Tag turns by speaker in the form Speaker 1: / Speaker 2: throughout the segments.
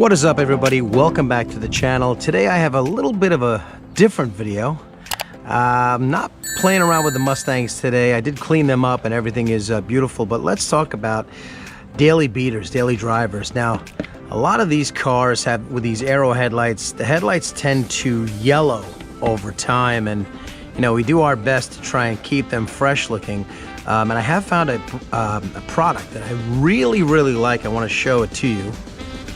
Speaker 1: What is up, everybody? Welcome back to the channel. Today I have a little bit of a different video. I'm not playing around with the Mustangs today. I did clean them up and everything is beautiful, but let's talk about daily beaters, daily drivers. Now, a lot of these cars have, with these aero headlights, the headlights tend to yellow over time, and you know, we do our best to try and keep them fresh looking. And I have found a product that I really like. I want to show it to you.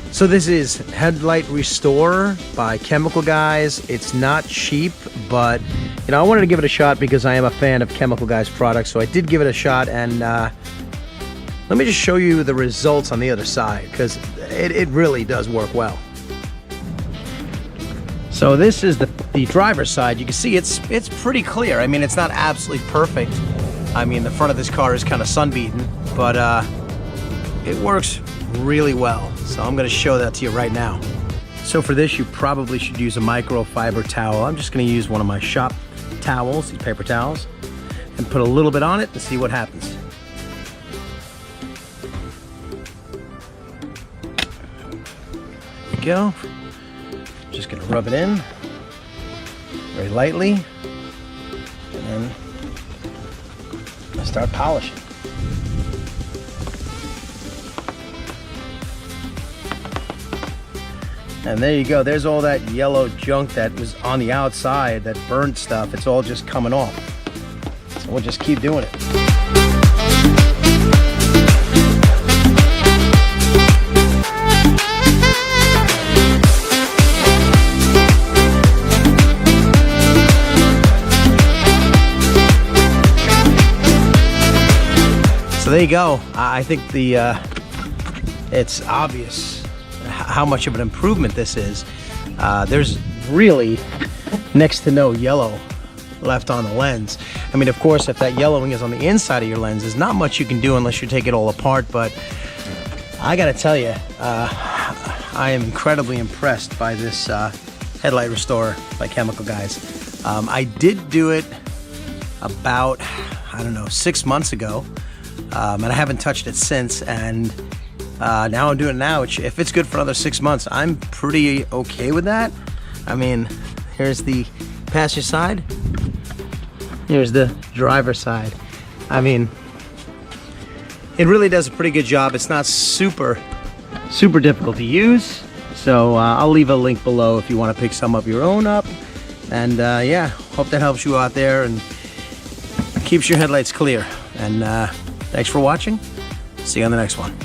Speaker 1: So this is Headlight Restore by Chemical Guys. It's not cheap, but you know, I wanted to give it a shot because I am a fan of Chemical Guys products, so I did give it a shot. And let me just show you the results on the other side, because it really does work well. So this is the driver's side. You can see it's pretty clear. I mean, it's not absolutely perfect. I mean, the front of this car is kind of sun-beaten, but it works really well. So I'm going to show that to you right now. So for this, you probably should use a microfiber towel. I'm just going to use one of my shop towels, these paper towels, and put a little bit on it and see what happens. There you go. Just going to rub it in very lightly, and then I start polishing. And there you go. There's all that yellow junk that was on the outside, that burnt stuff. It's all just coming off. So we'll just keep doing it. So there you go. I think it's obvious how much of an improvement this is. There's really next to no yellow left on the lens. I mean, of course, if that yellowing is on the inside of your lens, there's not much you can do unless you take it all apart. But I gotta tell you, I am incredibly impressed by this Headlight Restore by Chemical Guys. I did do it about, I don't know, 6 months ago. And I haven't touched it since, and now I'm doing it now. If it's good for another 6 months, I'm pretty okay with that. I mean, here's the passenger side, here's the driver's side. I mean, it really does a pretty good job. It's not super difficult to use, so I'll leave a link below if you want to pick some of your own up. And yeah, hope that helps you out there and keeps your headlights clear. And thanks for watching. See you on the next one.